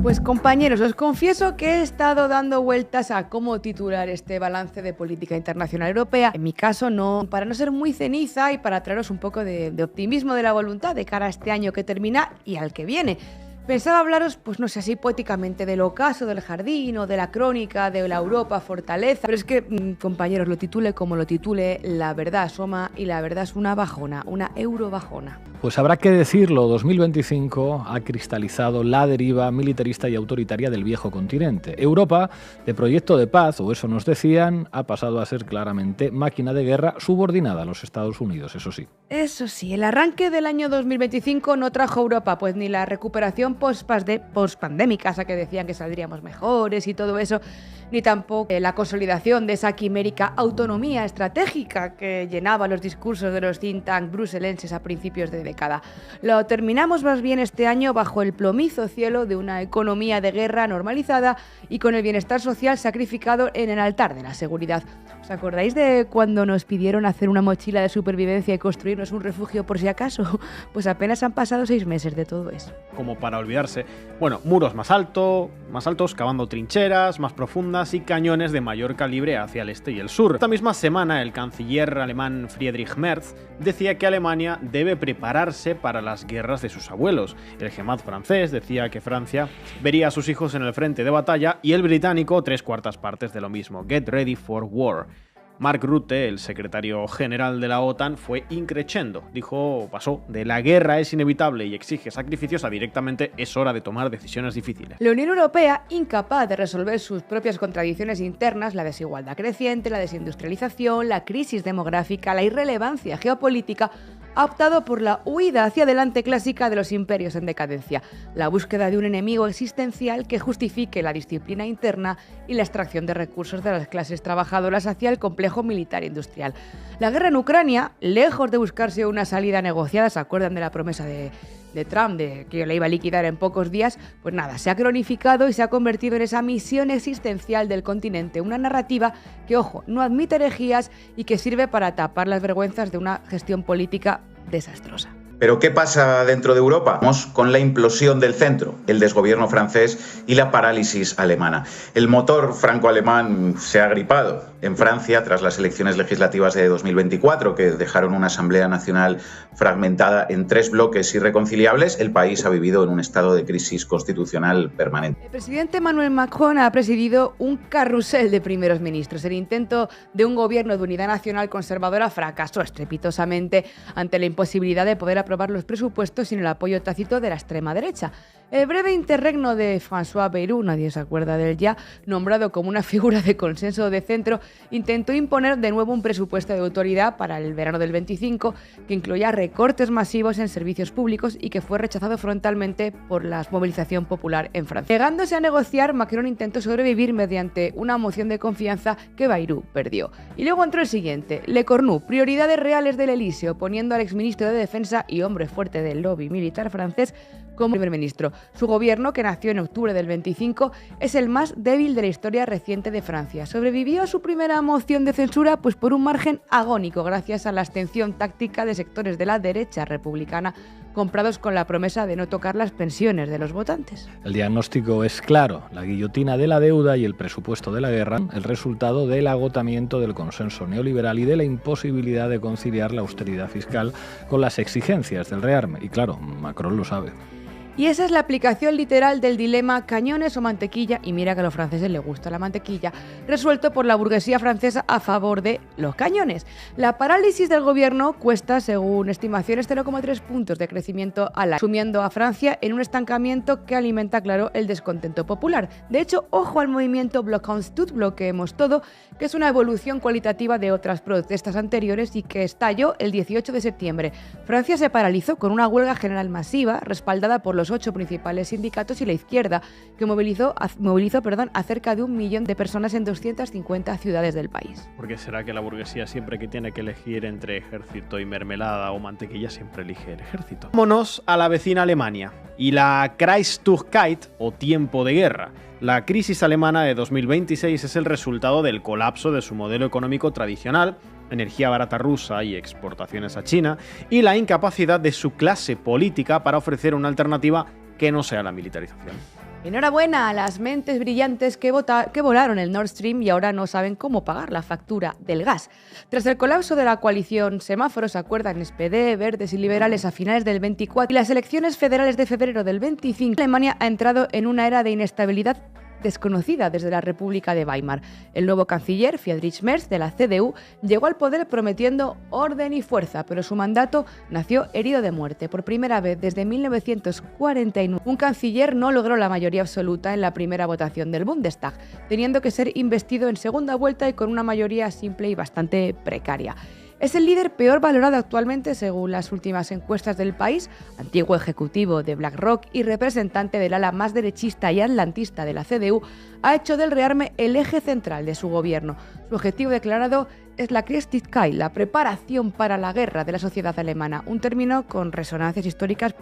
Pues compañeros, os confieso que he estado dando vueltas a cómo titular este balance de política internacional europea. En mi caso, para no ser muy ceniza y para traeros un poco de optimismo de la voluntad de cara a este año que termina y al que viene. Pensaba hablaros, pues no sé, así poéticamente del ocaso del jardín o de la crónica de la Europa fortaleza, pero es que, compañeros, lo titule como lo titule, la verdad asoma y la verdad es una bajona, una eurobajona. Pues habrá que decirlo, 2025 ha cristalizado la deriva militarista y autoritaria del viejo continente. Europa, de proyecto de paz, o eso nos decían, ha pasado a ser claramente máquina de guerra subordinada a los Estados Unidos, eso sí. Eso sí, el arranque del año 2025 no trajo a Europa pues ni la recuperación post-pandémica, esa que decían que saldríamos mejores y todo eso, ni tampoco la consolidación de esa quimérica autonomía estratégica que llenaba los discursos de los think tanks bruselenses a principios de década. Lo terminamos más bien este año bajo el plomizo cielo de una economía de guerra normalizada y con el bienestar social sacrificado en el altar de la seguridad. ¿Os acordáis de cuando nos pidieron hacer una mochila de supervivencia y construirnos un refugio por si acaso? Pues apenas han pasado 6 meses de todo eso. Como para olvidarse. Bueno, muros más altos, cavando trincheras más profundas y cañones de mayor calibre hacia el este y el sur. Esta misma semana el canciller alemán Friedrich Merz decía que Alemania debe prepararse para las guerras de sus abuelos. El Gemad francés decía que Francia vería a sus hijos en el frente de batalla y el británico 3/4 partes de lo mismo. Get ready for war. Mark Rutte, el secretario general de la OTAN, fue increchendo. Pasó de la guerra es inevitable y exige sacrificios a directamente es hora de tomar decisiones difíciles. La Unión Europea, incapaz de resolver sus propias contradicciones internas, la desigualdad creciente, la desindustrialización, la crisis demográfica, la irrelevancia geopolítica, ha optado por la huida hacia adelante clásica de los imperios en decadencia, la búsqueda de un enemigo existencial que justifique la disciplina interna y la extracción de recursos de las clases trabajadoras hacia el complejo militar industrial. La guerra en Ucrania, lejos de buscarse una salida negociada, ¿se acuerdan de la promesa de Trump de que la iba a liquidar en pocos días? Pues nada, se ha cronificado y se ha convertido en esa misión existencial del continente, una narrativa que, ojo, no admite herejías y que sirve para tapar las vergüenzas de una gestión política desastrosa. ¿Pero qué pasa dentro de Europa? Vamos con la implosión del centro, el desgobierno francés y la parálisis alemana. El motor franco-alemán se ha agripado en Francia tras las elecciones legislativas de 2024, que dejaron una Asamblea Nacional fragmentada en 3 bloques irreconciliables. El país ha vivido en un estado de crisis constitucional permanente. El presidente Emmanuel Macron ha presidido un carrusel de primeros ministros. El intento de un gobierno de unidad nacional conservadora fracasó estrepitosamente ante la imposibilidad de poder aprobar los presupuestos sin el apoyo tácito de la extrema derecha. El breve interregno de François Bayrou, nadie se acuerda de él ya, nombrado como una figura de consenso de centro, intentó imponer de nuevo un presupuesto de autoridad para el verano del 25 que incluía recortes masivos en servicios públicos y que fue rechazado frontalmente por la movilización popular en Francia. Llegándose a negociar, Macron intentó sobrevivir mediante una moción de confianza que Bayrou perdió. Y luego entró el siguiente, Le Cornu, prioridades reales del Elíseo, poniendo al exministro de Defensa y hombre fuerte del lobby militar francés como primer ministro. Su gobierno, que nació en octubre del 25, es el más débil de la historia reciente de Francia. Sobrevivió a su primera moción de censura pues por un margen agónico, gracias a la abstención táctica de sectores de la derecha republicana comprados con la promesa de no tocar las pensiones de los votantes. El diagnóstico es claro, la guillotina de la deuda y el presupuesto de la guerra, el resultado del agotamiento del consenso neoliberal y de la imposibilidad de conciliar la austeridad fiscal con las exigencias del rearme. Y claro, Macron lo sabe. Y esa es la aplicación literal del dilema cañones o mantequilla, y mira que a los franceses les gusta la mantequilla, resuelto por la burguesía francesa a favor de los cañones. La parálisis del gobierno cuesta, según estimaciones, 0,3 puntos de crecimiento al año, sumiendo a Francia en un estancamiento que alimenta, claro, el descontento popular. De hecho, ojo al movimiento Bloquons tout, bloqueemos todo, que es una evolución cualitativa de otras protestas anteriores y que estalló el 18 de septiembre. Francia se paralizó con una huelga general masiva, respaldada por los 8 principales sindicatos y la izquierda, que movilizó a cerca de 1 millón de personas en 250 ciudades del país. ¿Por qué será que la burguesía siempre que tiene que elegir entre ejército y mermelada o mantequilla siempre elige el ejército? Vámonos a la vecina Alemania y la Kriegszeit o tiempo de guerra. La crisis alemana de 2026 es el resultado del colapso de su modelo económico tradicional, energía barata rusa y exportaciones a China, y la incapacidad de su clase política para ofrecer una alternativa que no sea la militarización. Enhorabuena a las mentes brillantes que volaron el Nord Stream y ahora no saben cómo pagar la factura del gas. Tras el colapso de la coalición Semáforos, acuerdan SPD, Verdes y Liberales a finales del 24 y las elecciones federales de febrero del 25, Alemania ha entrado en una era de inestabilidad desconocida desde la República de Weimar. El nuevo canciller, Friedrich Merz, de la CDU, llegó al poder prometiendo orden y fuerza, pero su mandato nació herido de muerte. Por primera vez desde 1949, un canciller no logró la mayoría absoluta en la primera votación del Bundestag, teniendo que ser investido en segunda vuelta y con una mayoría simple y bastante precaria. Es el líder peor valorado actualmente según las últimas encuestas del país, antiguo ejecutivo de BlackRock y representante del ala más derechista y atlantista de la CDU, ha hecho del rearme el eje central de su gobierno. Su objetivo declarado es la Kriegszeit, la preparación para la guerra de la sociedad alemana, un término con resonancias históricas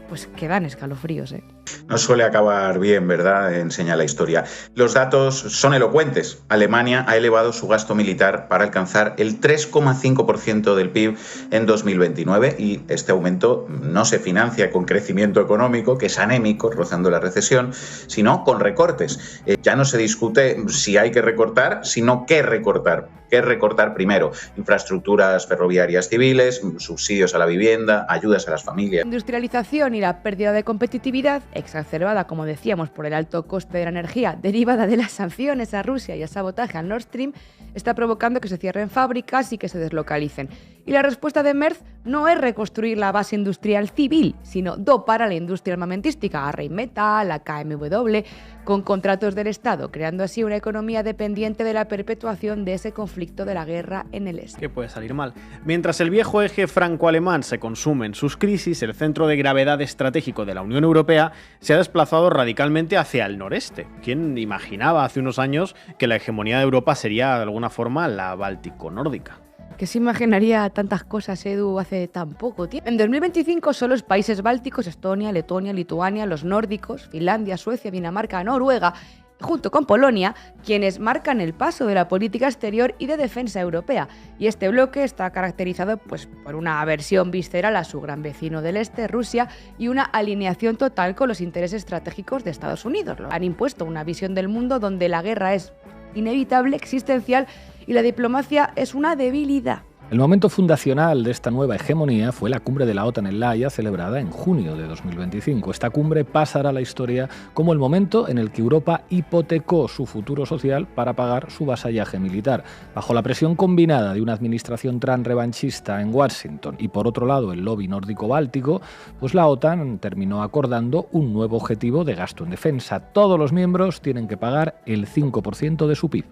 pues que dan escalofríos, ¿eh? No suele acabar bien, ¿verdad?, enseña la historia. Los datos son elocuentes. Alemania ha elevado su gasto militar para alcanzar el 3,5% del PIB en 2029 y este aumento no se financia con crecimiento económico, que es anémico, rozando la recesión, sino con recortes. Ya no se discute si hay que recortar, sino qué recortar. ¿Qué recortar primero? Infraestructuras ferroviarias civiles, subsidios a la vivienda, ayudas a las familias. La industrialización y la pérdida de competitividad, exacerbada, como decíamos, por el alto coste de la energía derivada de las sanciones a Rusia y el sabotaje al Nord Stream, está provocando que se cierren fábricas y que se deslocalicen. Y la respuesta de Merz no es reconstruir la base industrial civil, sino dopar a la industria armamentística, a Rheinmetall, a KMW, con contratos del Estado, creando así una economía dependiente de la perpetuación de ese conflicto de la guerra en el este. ¿Qué puede salir mal? Mientras el viejo eje franco-alemán se consume en sus crisis, el centro de gravedad estratégico de la Unión Europea se ha desplazado radicalmente hacia el noreste. ¿Quién imaginaba hace unos años que la hegemonía de Europa sería de alguna forma la báltico-nórdica? ¿Qué se imaginaría tantas cosas, Edu, hace tan poco tiempo? En 2025 son los países bálticos, Estonia, Letonia, Lituania, los nórdicos, Finlandia, Suecia, Dinamarca, Noruega, junto con Polonia, quienes marcan el paso de la política exterior y de defensa europea. Y este bloque está caracterizado por una aversión visceral a su gran vecino del este, Rusia, y una alineación total con los intereses estratégicos de Estados Unidos. Han impuesto una visión del mundo donde la guerra es inevitable, existencial, y la diplomacia es una debilidad. El momento fundacional de esta nueva hegemonía fue la cumbre de la OTAN en La Haya, celebrada en junio de 2025. Esta cumbre pasará a la historia como el momento en el que Europa hipotecó su futuro social para pagar su vasallaje militar. Bajo la presión combinada de una administración transrevanchista en Washington y, por otro lado, el lobby nórdico-báltico, pues la OTAN terminó acordando un nuevo objetivo de gasto en defensa. Todos los miembros tienen que pagar el 5% de su PIB.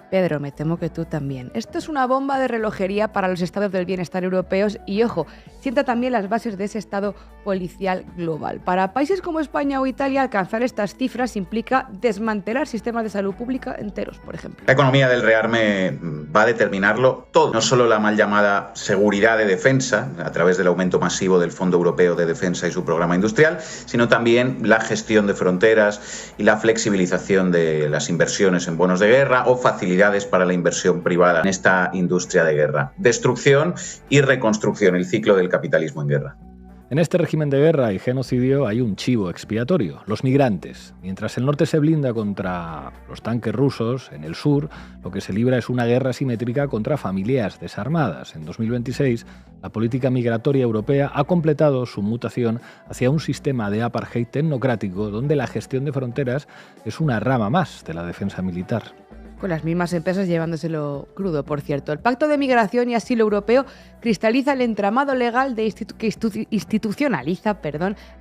Pedro, me temo que tú también. Esto es una bomba de relojería para los estados del bienestar europeos y, ojo, sienta también las bases de ese estado policial global. Para países como España o Italia, alcanzar estas cifras implica desmantelar sistemas de salud pública enteros, por ejemplo. La economía del rearme va a determinarlo todo, no solo la mal llamada seguridad de defensa, a través del aumento masivo del Fondo Europeo de Defensa y su programa industrial, sino también la gestión de fronteras y la flexibilización de las inversiones en bonos de guerra o facilidades para la inversión privada en esta industria de guerra. Destrucción y reconstrucción, el ciclo del capitalismo en guerra. En este régimen de guerra y genocidio hay un chivo expiatorio, los migrantes. Mientras el norte se blinda contra los tanques rusos, en el sur lo que se libra es una guerra simétrica contra familias desarmadas. En 2026, la política migratoria europea ha completado su mutación hacia un sistema de apartheid tecnocrático donde la gestión de fronteras es una rama más de la defensa militar. Con las mismas empresas llevándoselo crudo, por cierto. El Pacto de Migración y Asilo Europeo cristaliza el entramado legal que institucionaliza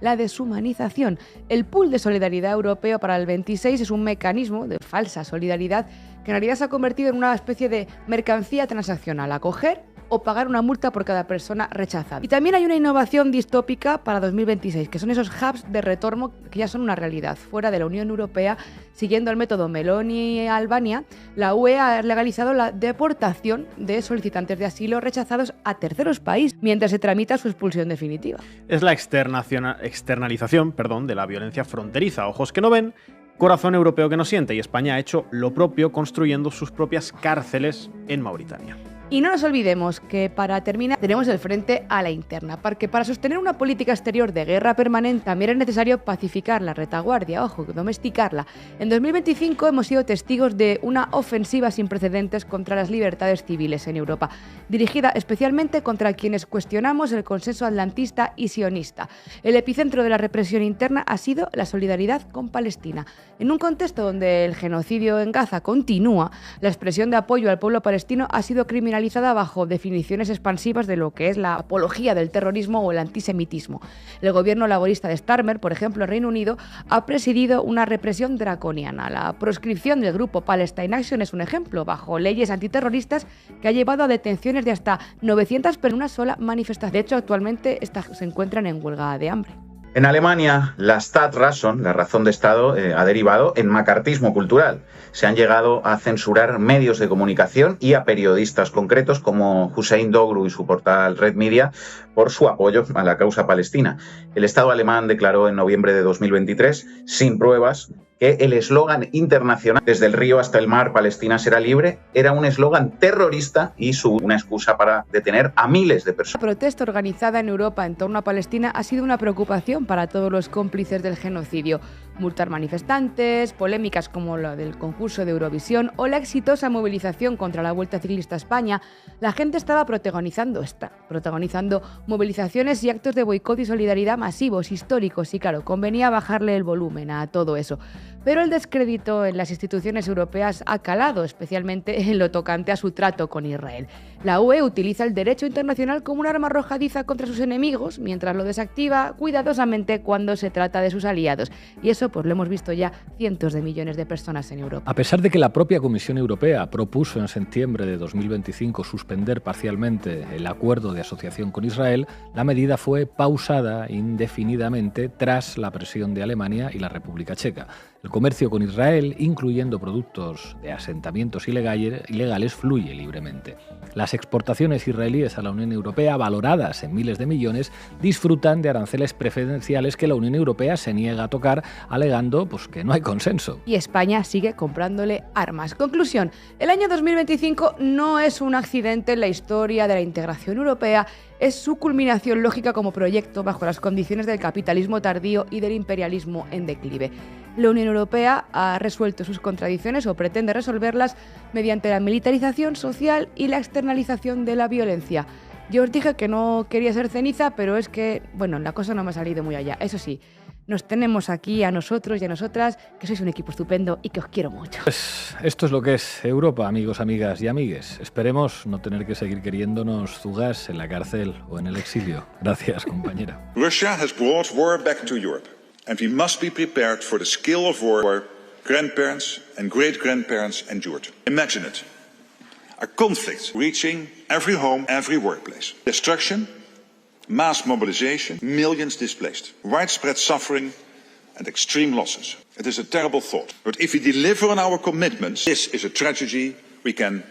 la deshumanización. El Pool de Solidaridad Europeo para el 26 es un mecanismo de falsa solidaridad que en realidad se ha convertido en una especie de mercancía transaccional, acoger o pagar una multa por cada persona rechazada. Y también hay una innovación distópica para 2026, que son esos hubs de retorno que ya son una realidad. Fuera de la Unión Europea, siguiendo el método Meloni y Albania, la UE ha legalizado la deportación de solicitantes de asilo rechazados a terceros países, mientras se tramita su expulsión definitiva. Es la externalización de la violencia fronteriza. Ojos que no ven, corazón europeo que no siente, y España ha hecho lo propio construyendo sus propias cárceles en Mauritania. Y no nos olvidemos que para terminar tenemos el frente a la interna, porque para sostener una política exterior de guerra permanente también es necesario pacificar la retaguardia, domesticarla. En 2025 hemos sido testigos de una ofensiva sin precedentes contra las libertades civiles en Europa, dirigida especialmente contra quienes cuestionamos el consenso atlantista y sionista. El epicentro de la represión interna ha sido la solidaridad con Palestina. En un contexto donde el genocidio en Gaza continúa, la expresión de apoyo al pueblo palestino ha sido criminalizada bajo definiciones expansivas de lo que es la apología del terrorismo o el antisemitismo. El gobierno laborista de Starmer, por ejemplo, en Reino Unido, ha presidido una represión draconiana. La proscripción del grupo Palestine Action es un ejemplo, bajo leyes antiterroristas, que ha llevado a detenciones de hasta 900 personas en una sola manifestación. De hecho, actualmente se encuentran en huelga de hambre. En Alemania, la Staatsräson, la razón de Estado, ha derivado en macartismo cultural. Se han llegado a censurar medios de comunicación y a periodistas concretos como Hussein Doğru y su portal Red Media por su apoyo a la causa palestina. El Estado alemán declaró en noviembre de 2023, sin pruebas, que el eslogan internacional "desde el río hasta el mar, Palestina será libre" era un eslogan terrorista y una excusa para detener a miles de personas. La protesta organizada en Europa en torno a Palestina ha sido una preocupación para todos los cómplices del genocidio. Multar manifestantes, polémicas como la del concurso de Eurovisión o la exitosa movilización contra la Vuelta Ciclista a España, la gente está protagonizando movilizaciones y actos de boicot y solidaridad masivos, históricos, y claro, convenía bajarle el volumen a todo eso. Pero el descrédito en las instituciones europeas ha calado, especialmente en lo tocante a su trato con Israel. La UE utiliza el derecho internacional como un arma arrojadiza contra sus enemigos, mientras lo desactiva cuidadosamente cuando se trata de sus aliados. Y eso pues lo hemos visto ya cientos de millones de personas en Europa. A pesar de que la propia Comisión Europea propuso en septiembre de 2025 suspender parcialmente el acuerdo de asociación con Israel, la medida fue pausada indefinidamente tras la presión de Alemania y la República Checa. El comercio con Israel, incluyendo productos de asentamientos ilegales, fluye libremente. Las exportaciones israelíes a la Unión Europea, valoradas en miles de millones, disfrutan de aranceles preferenciales que la Unión Europea se niega a tocar, alegando que no hay consenso. Y España sigue comprándole armas. Conclusión, el año 2025 no es un accidente en la historia de la integración europea, es su culminación lógica como proyecto bajo las condiciones del capitalismo tardío y del imperialismo en declive. La Unión Europea ha resuelto sus contradicciones o pretende resolverlas mediante la militarización social y la externalización de la violencia. Yo os dije que no quería ser ceniza, pero es que, la cosa no me ha salido muy allá. Eso sí, nos tenemos aquí a nosotros y a nosotras, que sois un equipo estupendo y que os quiero mucho. Pues esto es lo que es Europa, amigos, amigas y amigues. Esperemos no tener que seguir queriéndonos zugas en la cárcel o en el exilio. Gracias, compañera. Russia has brought war back to Europe, and we must be prepared for the scale of war our grandparents and great-grandparents endured. Imagine it. A conflict reaching every home, every workplace. Destruction, mass mobilization, millions displaced, widespread suffering and extreme losses. It is a terrible thought. But if we deliver on our commitments, this is a tragedy we can